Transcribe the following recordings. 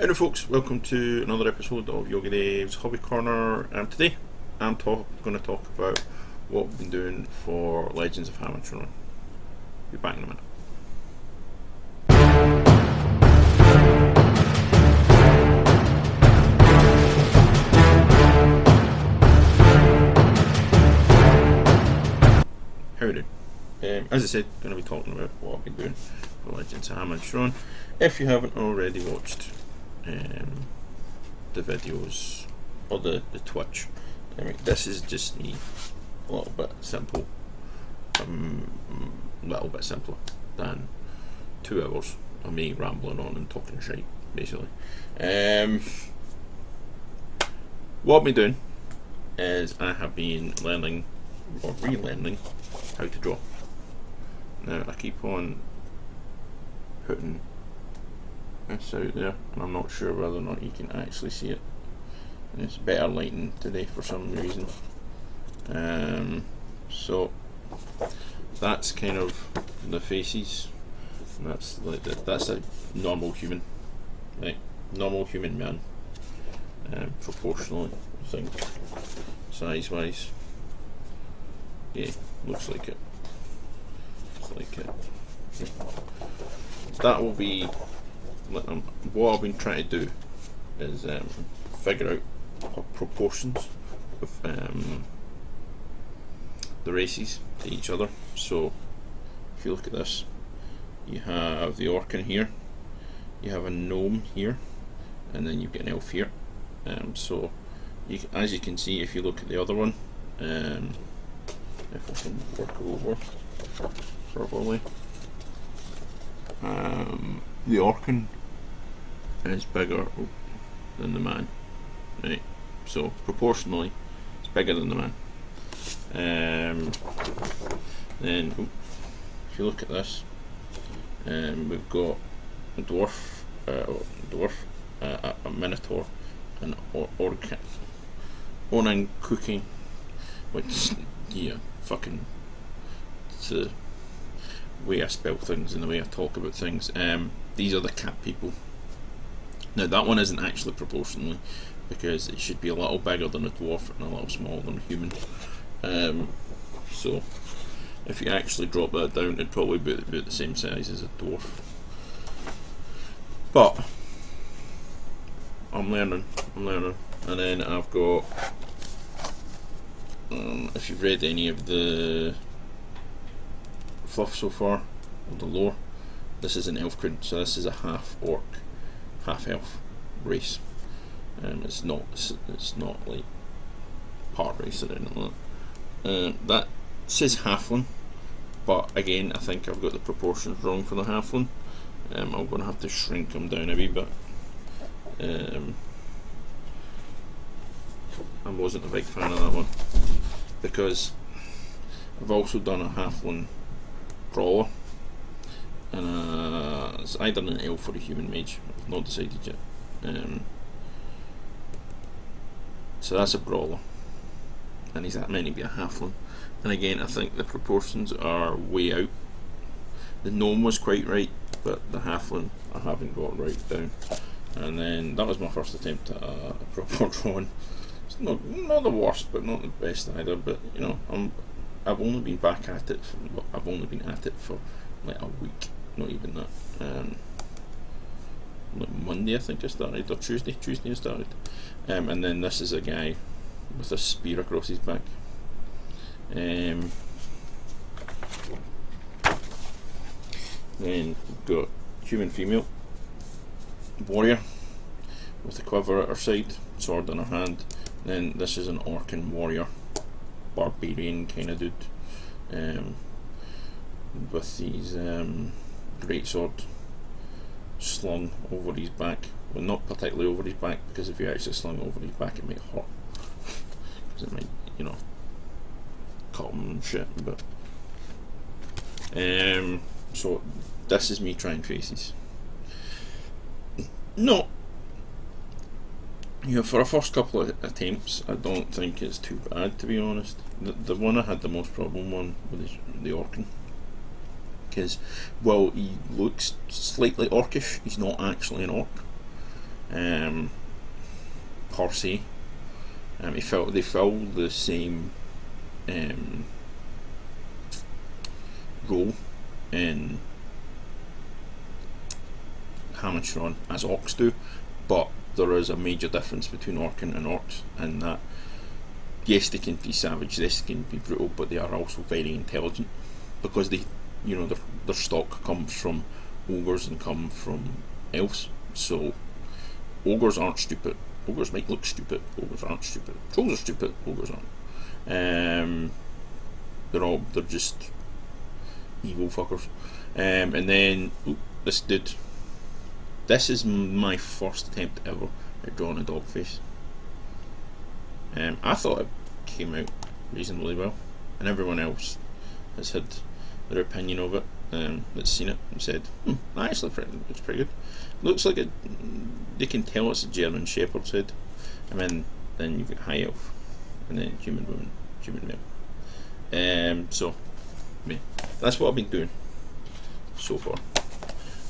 Hello folks, welcome to another episode of Yogi Dave's Hobby Corner. Today I'm going to talk about what we've been doing for Legends of Hamanshiron. Be back in a minute. Howdy. As I said, going to be talking about what I've been doing for Legends of Hamanshiron. If you haven't already watched the videos or the Twitch, this is just me a little bit simple, a little bit simpler than 2 hours of me rambling on and talking shite, basically. What I've been doing is I have been learning or relearning how to draw. Now I keep on putting this out there and I'm not sure whether or not you can actually see it, and it's better lighting today for some reason. So that's kind of the faces, and that's like that's a normal human, right? Normal human man, proportionally, I think, size wise. Yeah, looks like it. That will be what I've been trying to do is figure out proportions of the races to each other. So if you look at this, you have the orc in here, you have a gnome here, and then you've got an elf here. So as you can see, if you look at the other one, if I can work over properly, the orcan is bigger than the man, right? So proportionally it's bigger than the man. Then if you look at this, we've got a dwarf, a minotaur, an orang cooking, which, yeah, fucking, it's the way I spell things and the way I talk about things. These are the cat people. Now that one isn't actually proportionally, because it should be a little bigger than a dwarf and a little smaller than a human. So if you actually drop that down, it'd probably be about the same size as a dwarf. But I'm learning. And then I've got, if you've read any of the fluff so far, or the lore, this is an elf queen, so this is a half orc, half elf race. It's not like part race or anything like that. That says halfling, but again I think I've got the proportions wrong for the halfling. I'm going to have to shrink them down a wee bit. I wasn't a big fan of that one, because I've also done a halfling brawler, and it's either an elf or a human mage. I've not decided yet. So that's a brawler, and he's meant to be a halfling. And again, I think the proportions are way out. The gnome was quite right, but the halfling I haven't got right down. And then that was my first attempt at a proper drawing. It's not the worst, but not the best either. But you know, I've only been back at it. I've only been at it for like a week, not even that. Like Monday I think I started, or Tuesday I started. And then this is a guy with a spear across his back. Then we've got human female warrior with a quiver at her side, sword in her hand. Then this is an orcan warrior, barbarian kind of dude, with these great sword slung over his back. Well, not particularly over his back, because if you actually slung over his back it might hurt, because it might, you know, cut him and shit. But so this is me trying faces. No, you know, for a first couple of attempts I don't think it's too bad, to be honest. The one I had the most problem on was the orcan, because, well, he looks slightly orcish, he's not actually an orc. per se. They fill the same role in Hamanshiron as orcs do, but there is a major difference between orcing and orcs in that yes, they can be savage, yes, they can be brutal, but they are also very intelligent because they, their stock comes from ogres and come from elves. So ogres aren't stupid. Ogres might look stupid. Ogres aren't stupid. Trolls are stupid. Ogres aren't. They're just evil fuckers. And then this dude. This is my first attempt ever at drawing a dog face. I thought it came out reasonably well, and everyone else has had their opinion of it. That's seen it and said, actually, it's pretty good. Looks like they can tell it's a German Shepherd's head, and then you've got High Elf, and then Human Woman, Human Male. So, that's what I've been doing so far.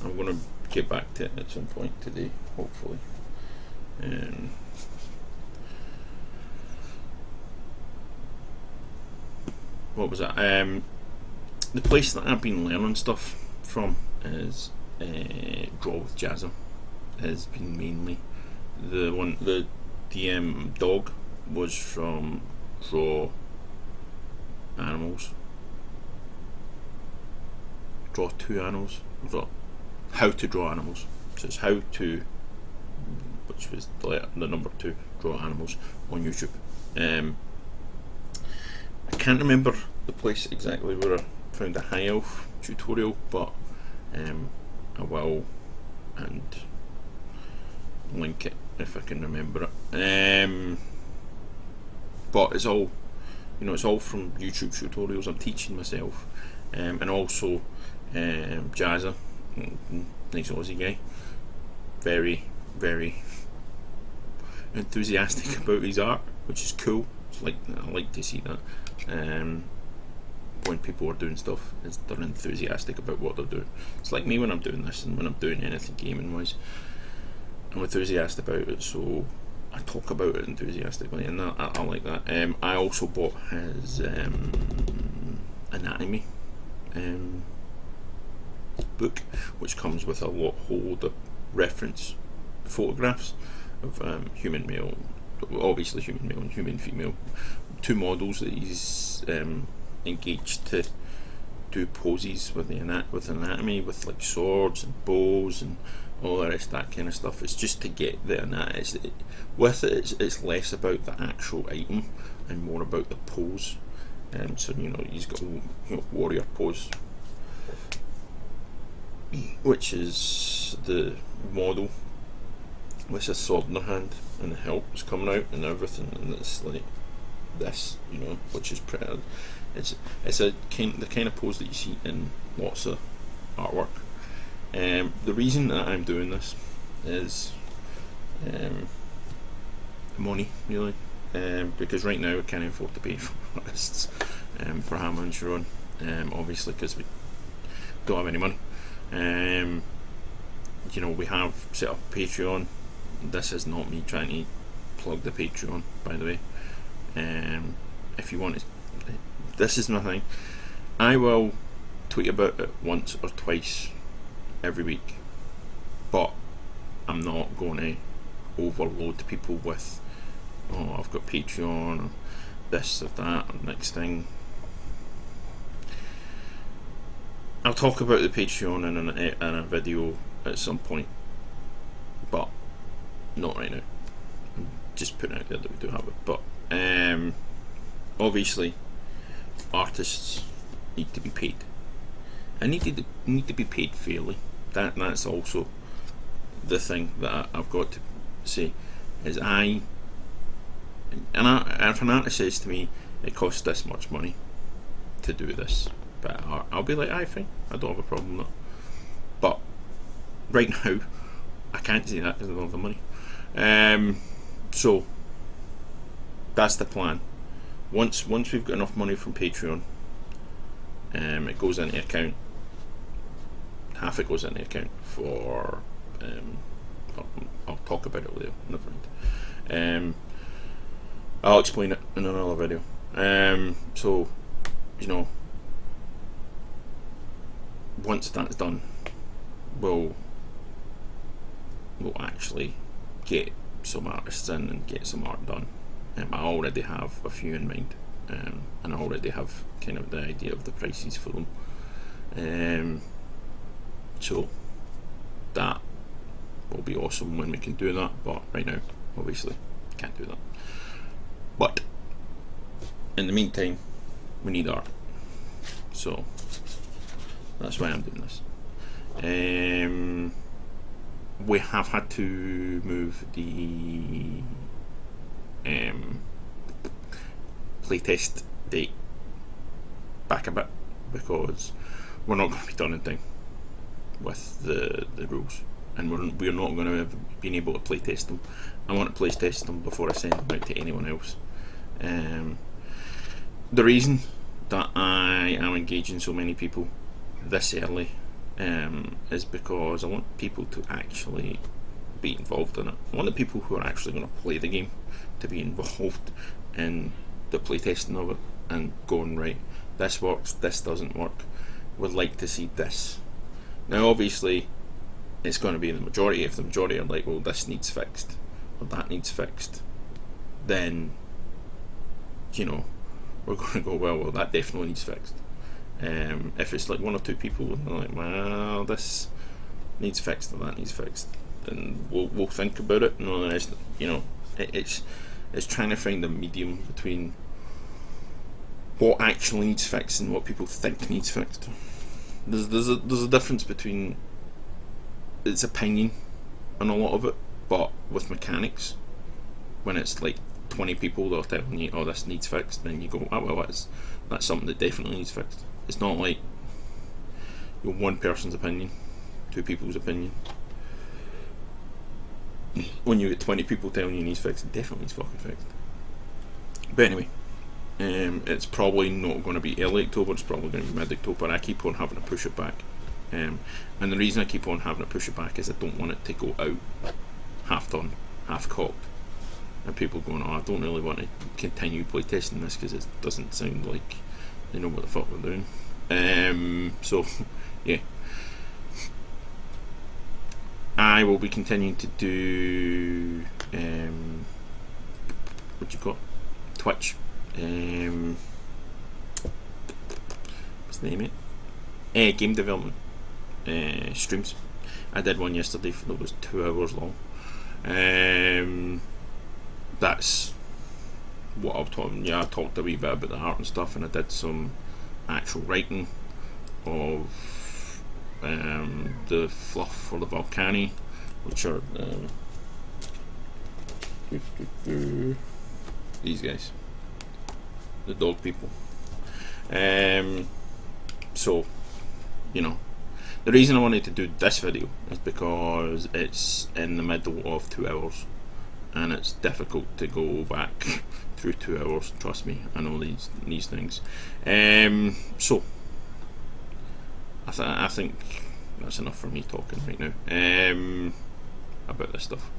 I'm going to get back to it at some point today, hopefully. What was that? The place that I've been learning stuff from is Draw with Jazza. Has been mainly the dog was from Draw Animals. Draw two animals. How to draw animals. So it's how to, which was the number 2, draw animals on YouTube. I can't remember the place exactly where I found a High Elf tutorial, but I will and link it if I can remember it. But it's all, it's all from YouTube tutorials. I'm teaching myself, and also Jazza, nice Aussie guy, very, very enthusiastic about his art, which is cool. I like to see that. When people are doing stuff, they're enthusiastic about what they're doing. It's like me when I'm doing this and when I'm doing anything gaming wise. I'm enthusiastic about it, so I talk about it enthusiastically, and I like that. I also bought his anatomy book, which comes with a whole load of reference photographs of human male, obviously human male and human female, 2 models that he's engaged to do poses with anatomy, with like swords and bows and all the rest of that kind of stuff. It's just to get the anatomy. With it, it's less about the actual item and more about the pose. So he's got warrior pose, which is the model with a sword in their hand and the hilt is coming out and everything, and it's like this, which is pretty. It's the kind of pose that you see in lots of artwork. The reason that I'm doing this is money, really, because right now I can't afford to pay for artists for Hamanshiron, obviously because we don't have any money. We have set up Patreon. This is not me trying to plug the Patreon, by the way. If you want to, this is my thing. I will tweet about it once or twice every week, but I'm not going to overload people with, I've got Patreon, or this or that, or next thing. I'll talk about the Patreon in a video at some point, but not right now. I'm just putting out there that we do have it. But obviously, artists need to be paid. I need to be paid fairly. That's also the thing that I've got to say. Is if an artist says to me, it costs this much money to do this bit of art, I'll be like, aye, fine, I don't have a problem with that. But right now, I can't say that because I don't have the money. So that's the plan. Once we've got enough money from Patreon, it goes into account. Half it goes into account for I'll talk about it later. Never mind. I'll explain it in another video. So, once that's done, we'll actually get some artists in and get some art done. I already have a few in mind, and I already have kind of the idea of the prices for them. So that will be awesome when we can do that, but right now obviously can't do that. But in the meantime, we need art, so that's why I'm doing this. We have had to move the playtest date back a bit because we're not going to be done in time with the rules, and we're not going to have been able to playtest them. I want to playtest them before I send them out to anyone else. The reason that I am engaging so many people this early is because I want people to actually be involved in it. I want the people who are actually going to play the game to be involved in the playtesting of it and going, right, this works, this doesn't work, would like to see this. Now obviously it's going to be the majority. If the majority are like, well, this needs fixed or that needs fixed, then we're going to go, well that definitely needs fixed. If it's like one or two people and they're like, well, this needs fixed or that needs fixed, then we'll think about it. It's trying to find a medium between what actually needs fixed and what people think needs fixed. There's a difference between it's opinion on a lot of it, but with mechanics, when it's like 20 people that are telling you, oh, this needs fixed, then you go, oh well, that's something that definitely needs fixed. It's not like one person's opinion, two people's opinion. When you get 20 people telling you it needs fixed, it definitely needs fucking fixed. But anyway, it's probably not going to be early October, it's probably going to be mid-October. I keep on having to push it back, and the reason I keep on having to push it back is I don't want it to go out half done, half cocked, and people going, oh, I don't really want to continue playtesting this because it doesn't sound like they know what the fuck they're doing. So yeah, I will be continuing to do what you call Twitch. What's the name of it? Game development streams. I did one yesterday that was 2 hours long. That's what I've taught. Yeah, I talked a wee bit about the art and stuff, and I did some actual writing of the fluff for the Volcani, which are these guys, the dog people. So the reason I wanted to do this video is because it's in the middle of 2 hours, and it's difficult to go back through 2 hours. Trust me, I know these things. So I think that's enough for me talking right now about this stuff.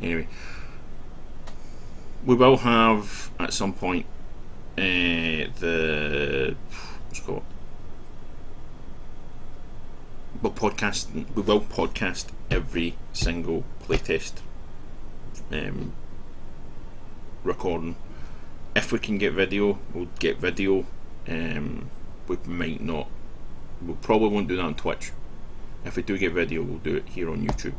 Anyway, we will have at some point we will podcast every single playtest recording. If we can get video, we'll get video. We might not. We probably won't do that on Twitch. If we do get video, we'll do it here on YouTube.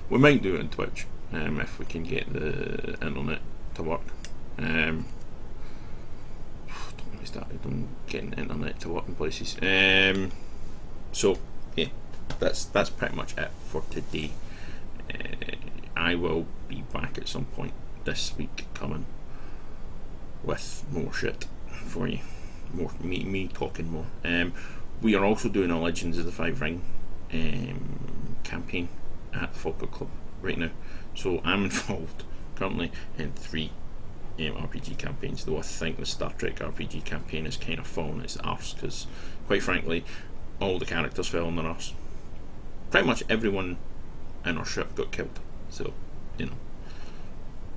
We might do it on Twitch if we can get the internet to work. Don't get me started on getting the internet to work in places. So yeah, that's pretty much it for today. I will be back at some point this week coming with more shit for you. More me talking more. We are also doing a Legends of the Five Ring campaign at the Falkirk Club right now. So I'm involved currently in 3 RPG campaigns, though I think the Star Trek RPG campaign is kind of fallen its arse because, quite frankly, all the characters fell on their arse. pretty much everyone in our ship got killed. So, you know,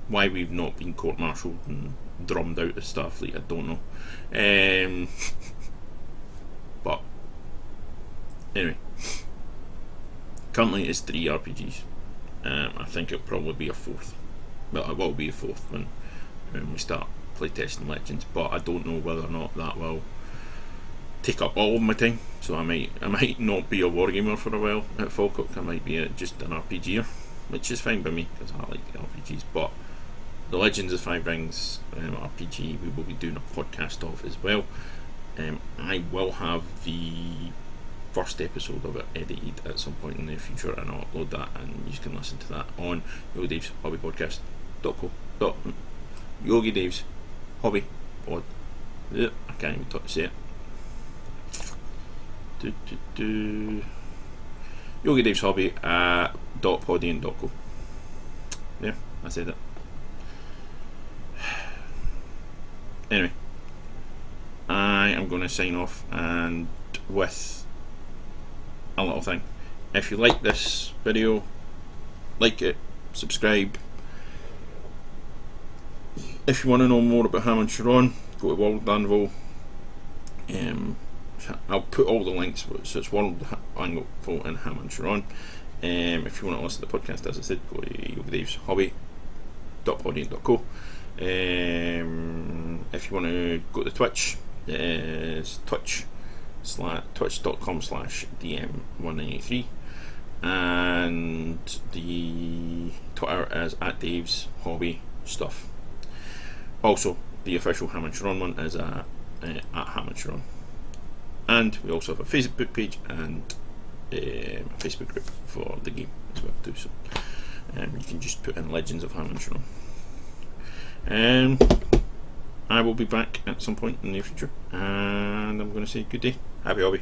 why we've not been court-martialed and drummed out of Starfleet, I don't know. But anyway, currently it's 3 RPGs. I think it'll probably be a 4th. Well, it will be a 4th when we start playtesting Legends, but I don't know whether or not that will take up all of my time. So I might not be a wargamer for a while at Falkirk. I might be just an RPGer, which is fine by me because I like the RPGs. But the Legends of Five Rings RPG we will be doing a podcast of as well. I will have the first episode of it edited at some point in the future, and I'll upload that, and you can listen to that on Yogi Dave's Hobby Podcast. Yogi Dave's Hobby Pod. I can't even talk to say it. Yogi Dave's Hobby .podian.co. Yeah, I said it. Anyway, I am going to sign off, and with a little thing. If you like this video, like it, subscribe. If you want to know more about Hamanshiron, go to World Anvil. I'll put all the links, so it's World Anvil and Hamanshiron. If you want to listen to the podcast, as I said, go to Yogi Dave's Hobby.podian.co. If you want to go to Twitch, it's twitch.com/DM1983, and the Twitter is @Dave's Hobby Stuff. Also, the official Hamanshiron one is at Hamanshiron, and we also have a Facebook page and a Facebook group for the game as well too. So you can just put in Legends of Hamanshiron. I will be back at some point in the near future, and I'm going to say good day. Happy hobby.